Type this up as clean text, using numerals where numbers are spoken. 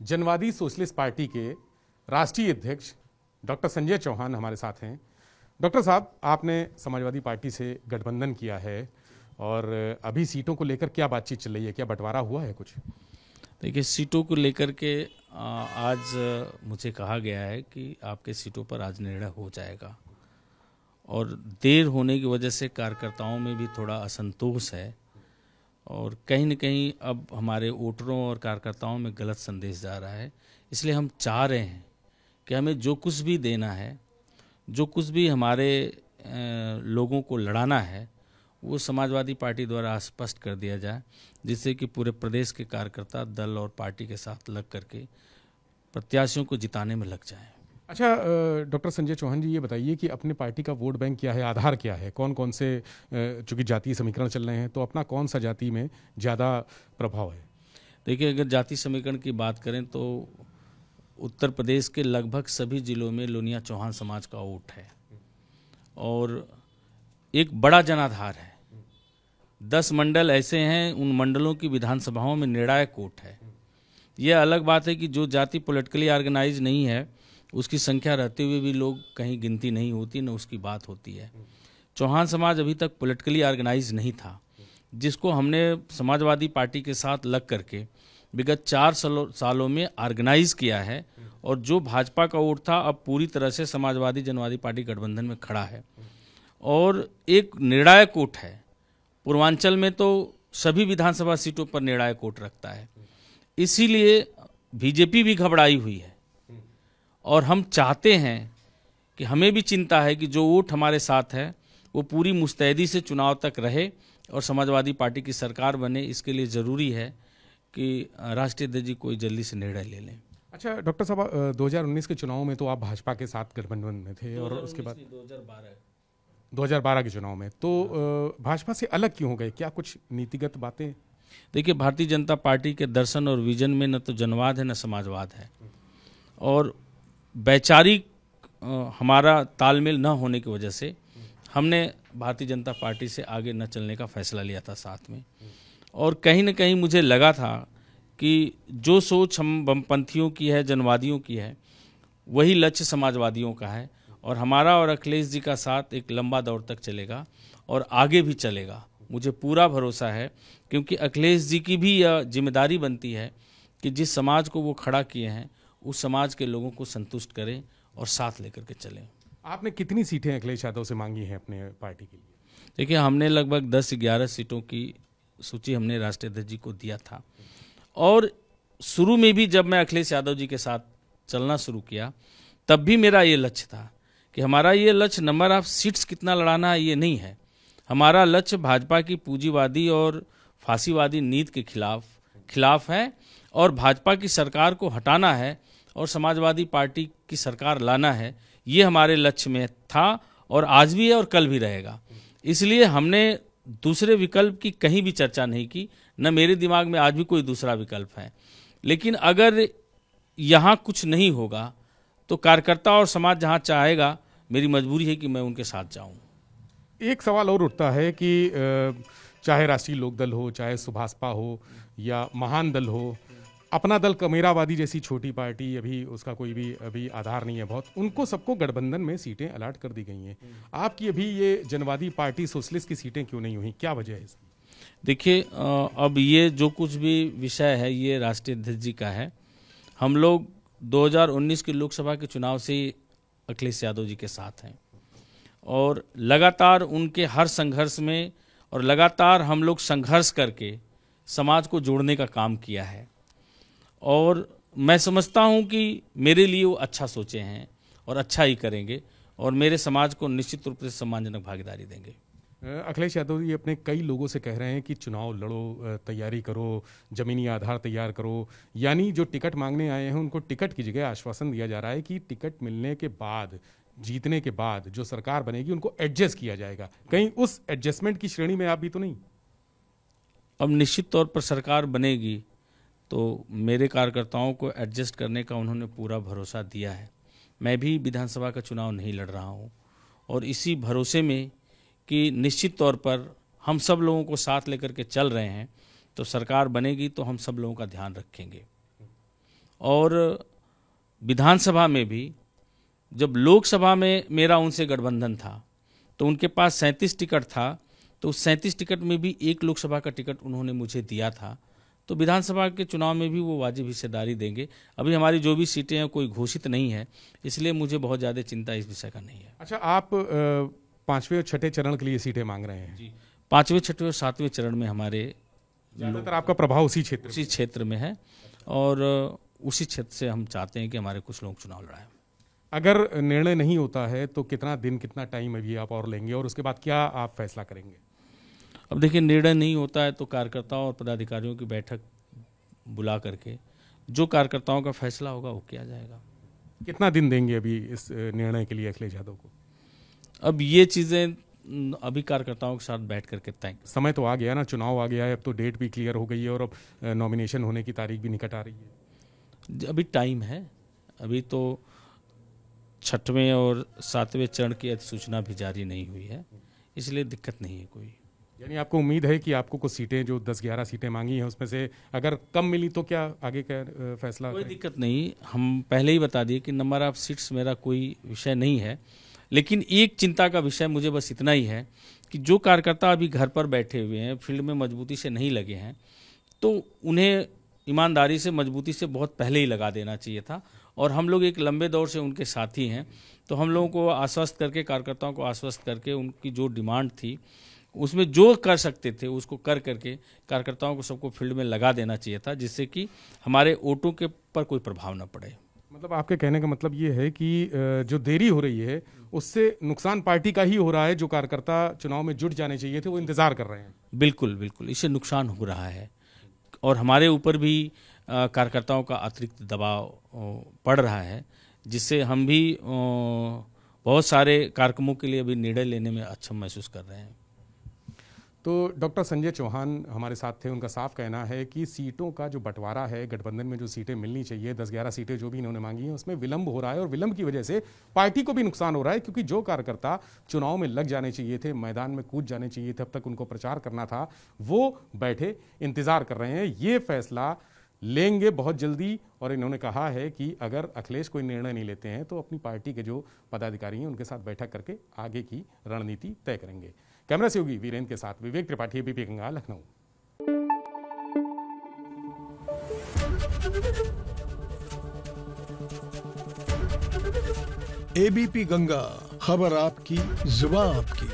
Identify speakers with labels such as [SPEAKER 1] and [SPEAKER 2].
[SPEAKER 1] जनवादी socialist party के राष्ट्रीय अध्यक्ष डॉक्टर संजय चौहान हमारे साथ हैं। डॉक्टर साहब, आपने समाजवादी पार्टी से गठबंधन किया है और अभी सीटों को लेकर क्या बातचीत चल रही है, क्या बंटवारा हुआ है कुछ?
[SPEAKER 2] देखिए, सीटों को लेकर के आज मुझे कहा गया है कि आपके सीटों पर आज निर्णय हो जाएगा और देर होने की वजह से कार्यकर्ताओं में भी थोड़ा असंतोष है और कहीं न कहीं अब हमारे वोटरों और कार्यकर्ताओं में गलत संदेश जा रहा है। इसलिए हम चाह रहे हैं कि हमें जो कुछ भी देना है, जो कुछ भी हमारे लोगों को लड़ाना है, वो समाजवादी पार्टी द्वारा स्पष्ट कर दिया जाए, जिससे कि पूरे प्रदेश के कार्यकर्ता दल और पार्टी के साथ लग करके प्रत्याशियों को जिताने में लग जाएं।
[SPEAKER 1] अच्छा डॉक्टर संजय चौहान जी, ये बताइए कि अपने पार्टी का वोट बैंक क्या है, आधार क्या है, कौन कौन से, चूंकि जातीय समीकरण चल रहे हैं तो अपना कौन सा जाति में ज़्यादा प्रभाव है?
[SPEAKER 2] देखिए, अगर जाति समीकरण की बात करें तो उत्तर प्रदेश के लगभग सभी जिलों में लोनिया चौहान समाज का वोट है और एक बड़ा जनाधार है। 10 मंडल ऐसे हैं, उन मंडलों की विधानसभाओं में निर्णायक वोट है। यह अलग बात है कि जो जाति पॉलिटिकली ऑर्गेनाइज नहीं है उसकी संख्या रहते हुए भी लोग कहीं गिनती नहीं होती, न उसकी बात होती है। चौहान समाज अभी तक पॉलिटिकली ऑर्गेनाइज नहीं था, जिसको हमने समाजवादी पार्टी के साथ लग करके विगत 4 सालों में ऑर्गेनाइज किया है और जो भाजपा का वोट था अब पूरी तरह से समाजवादी जनवादी पार्टी गठबंधन में खड़ा है और एक निर्णायक वोट है। पूर्वांचल में तो सभी विधानसभा सीटों पर निर्णायक वोट रखता है, इसीलिए बीजेपी भी घबराई हुई है और हम चाहते हैं कि हमें भी चिंता है कि जो वोट हमारे साथ है वो पूरी मुस्तैदी से चुनाव तक रहे और समाजवादी पार्टी की सरकार बने। इसके लिए ज़रूरी है कि राष्ट्रीय अध्यक्ष जी कोई जल्दी से निर्णय ले लें।
[SPEAKER 1] अच्छा डॉक्टर साहब, 2019 के चुनाव में तो आप भाजपा के साथ गठबंधन में थे और उसके बाद 2012 के चुनाव में तो भाजपा से अलग क्यों हो गए? क्या कुछ नीतिगत बातें?
[SPEAKER 2] देखिए, भारतीय जनता पार्टी के दर्शन और विजन में न तो जनवाद है न समाजवाद है और वैचारिक हमारा तालमेल न होने की वजह से हमने भारतीय जनता पार्टी से आगे न चलने का फैसला लिया था साथ में। और कहीं न कहीं मुझे लगा था कि जो सोच हम वामपंथियों की है, जनवादियों की है, वही लक्ष्य समाजवादियों का है और हमारा और अखिलेश जी का साथ एक लंबा दौर तक चलेगा और आगे भी चलेगा। मुझे पूरा भरोसा है, क्योंकि अखिलेश जी की भी यह जिम्मेदारी बनती है कि जिस समाज को वो खड़ा किए हैं उस समाज के लोगों को संतुष्ट करें और साथ लेकर के चलें।
[SPEAKER 1] आपने कितनी सीटें अखिलेश यादव से मांगी हैं अपने पार्टी के लिए?
[SPEAKER 2] देखिए, हमने लगभग 10-11 सीटों की सूची हमने राष्ट्रीय अध्यक्ष जी को दिया था और शुरू में भी जब मैं अखिलेश यादव जी के साथ चलना शुरू किया तब भी मेरा ये लक्ष्य था कि हमारा ये लक्ष्य नंबर ऑफ सीट्स कितना लड़ाना है ये नहीं है। हमारा लक्ष्य भाजपा की पूंजीवादी और फांसीवादी नीति के खिलाफ है और भाजपा की सरकार को हटाना है और समाजवादी पार्टी की सरकार लाना है। ये हमारे लक्ष्य में था और आज भी है और कल भी रहेगा। इसलिए हमने दूसरे विकल्प की कहीं भी चर्चा नहीं की, न मेरे दिमाग में आज भी कोई दूसरा विकल्प है। लेकिन अगर यहाँ कुछ नहीं होगा तो कार्यकर्ता और समाज जहाँ चाहेगा, मेरी मजबूरी है कि मैं उनके साथ जाऊँ।
[SPEAKER 1] एक सवाल और उठता है कि चाहे राष्ट्रीय लोकदल हो, चाहे सुभाषपा हो या महान दल हो, अपना दल कमेरावादी जैसी छोटी पार्टी, अभी उसका कोई भी अभी आधार नहीं है बहुत, उनको सबको गठबंधन में सीटें अलॉट कर दी गई हैं। आपकी अभी ये जनवादी पार्टी सोशलिस्ट की सीटें क्यों नहीं हुई, क्या वजह है इसकी?
[SPEAKER 2] देखिए, अब ये जो कुछ भी विषय है ये राष्ट्रीय अध्यक्ष जी का है। हम लोग 2019 के लोकसभा के चुनाव से अखिलेश यादव जी के साथ हैं और लगातार उनके हर संघर्ष में और लगातार हम लोग संघर्ष करके समाज को जोड़ने का काम किया है और मैं समझता हूं कि मेरे लिए वो अच्छा सोचे हैं और अच्छा ही करेंगे और मेरे समाज को निश्चित रूप से सम्मानजनक भागीदारी देंगे।
[SPEAKER 1] अखिलेश यादव जी अपने कई लोगों से कह रहे हैं कि चुनाव लड़ो, तैयारी करो, जमीनी आधार तैयार करो, यानी जो टिकट मांगने आए हैं उनको टिकट की जगह आश्वासन दिया जा रहा है कि टिकट मिलने के बाद, जीतने के बाद जो सरकार बनेगी उनको एडजस्ट किया जाएगा। कहीं उस एडजस्टमेंट की श्रेणी में आप भी तो नहीं?
[SPEAKER 2] अब निश्चित तौर पर सरकार बनेगी तो मेरे कार्यकर्ताओं को एडजस्ट करने का उन्होंने पूरा भरोसा दिया है। मैं भी विधानसभा का चुनाव नहीं लड़ रहा हूं और इसी भरोसे में कि निश्चित तौर पर हम सब लोगों को साथ लेकर के चल रहे हैं, तो सरकार बनेगी तो हम सब लोगों का ध्यान रखेंगे और विधानसभा में भी जब लोकसभा में मेरा उनसे गठबंधन था तो उनके पास 37 टिकट था, तो 37 टिकट में भी एक लोकसभा का टिकट उन्होंने मुझे दिया था। तो विधानसभा के चुनाव में भी वो वाजिब हिस्सेदारी देंगे। अभी हमारी जो भी सीटें हैं कोई घोषित नहीं है, इसलिए मुझे बहुत ज़्यादा चिंता इस विषय का नहीं है।
[SPEAKER 1] अच्छा, आप 5वें और 6ठे चरण के लिए सीटें मांग रहे हैं
[SPEAKER 2] जी, 5वें, 6वें और 7वें चरण में हमारे
[SPEAKER 1] ज़्यादातर आपका प्रभाव उसी क्षेत्र
[SPEAKER 2] में है और उसी क्षेत्र से हम चाहते हैं कि हमारे कुछ लोग चुनाव लड़ाएं।
[SPEAKER 1] अगर निर्णय नहीं होता है तो कितना दिन, कितना टाइम अभी आप और लेंगे और उसके बाद क्या आप फैसला करेंगे?
[SPEAKER 2] अब देखिए, निर्णय नहीं होता है तो कार्यकर्ताओं और पदाधिकारियों की बैठक बुला करके जो कार्यकर्ताओं का फैसला होगा वो किया जाएगा।
[SPEAKER 1] कितना दिन देंगे अभी इस निर्णय के लिए अखिलेश यादव को?
[SPEAKER 2] अब ये चीज़ें अभी कार्यकर्ताओं के साथ बैठ करके तय।
[SPEAKER 1] समय तो आ गया ना, चुनाव आ गया है, अब तो डेट भी क्लियर हो गई है और अब नॉमिनेशन होने की तारीख भी निकट आ रही है।
[SPEAKER 2] अभी टाइम है, अभी तो 6वें और 7वें चरण की अधिसूचना भी जारी नहीं हुई है, इसलिए दिक्कत नहीं है कोई।
[SPEAKER 1] यानी आपको उम्मीद है कि आपको कुछ सीटें, जो 10-11 सीटें मांगी हैं, उसमें से अगर कम मिली तो क्या आगे का फैसला?
[SPEAKER 2] कोई दिक्कत नहीं, हम पहले ही बता दिए कि नंबर ऑफ सीट्स मेरा कोई विषय नहीं है, लेकिन एक चिंता का विषय मुझे बस इतना ही है कि जो कार्यकर्ता अभी घर पर बैठे हुए हैं, फील्ड में मजबूती से नहीं लगे हैं, तो उन्हें ईमानदारी से, मजबूती से बहुत पहले ही लगा देना चाहिए था। और हम लोग एक लंबे दौर से उनके साथी हैं, तो हम लोगों को आश्वस्त करके, कार्यकर्ताओं को आश्वस्त करके, उनकी जो डिमांड थी उसमें जो कर सकते थे उसको कर करके कार्यकर्ताओं को सबको फील्ड में लगा देना चाहिए था, जिससे कि हमारे वोटों के पर कोई प्रभाव न पड़े।
[SPEAKER 1] मतलब आपके कहने का मतलब ये है कि जो देरी हो रही है उससे नुकसान पार्टी का ही हो रहा है, जो कार्यकर्ता चुनाव में जुट जाने चाहिए थे वो इंतजार कर रहे हैं।
[SPEAKER 2] बिल्कुल बिल्कुल, इससे नुकसान हो रहा है और हमारे ऊपर भी कार्यकर्ताओं का अतिरिक्त दबाव पड़ रहा है, जिससे हम भी बहुत सारे कार्यक्रमों के लिए अभी निर्णय लेने में अक्षम महसूस कर रहे हैं।
[SPEAKER 1] तो डॉक्टर संजय चौहान हमारे साथ थे, उनका साफ कहना है कि सीटों का जो बंटवारा है, गठबंधन में जो सीटें मिलनी चाहिए, 10-11 सीटें जो भी इन्होंने मांगी हैं, उसमें विलंब हो रहा है और विलंब की वजह से पार्टी को भी नुकसान हो रहा है, क्योंकि जो कार्यकर्ता चुनाव में लग जाने चाहिए थे, मैदान में कूद जाने चाहिए थे, अब तक उनको प्रचार करना था, वो बैठे इंतजार कर रहे हैं। ये फैसला लेंगे बहुत जल्दी और इन्होंने कहा है कि अगर अखिलेश कोई निर्णय नहीं लेते हैं तो अपनी पार्टी के जो पदाधिकारी हैं उनके साथ बैठक करके आगे की रणनीति तय करेंगे। कैमरा सहयोगी वीरेंद्र के साथ विवेक त्रिपाठी, एबीपी गंगा, लखनऊ।
[SPEAKER 3] एबीपी गंगा, खबर आपकी, जुबान आपकी।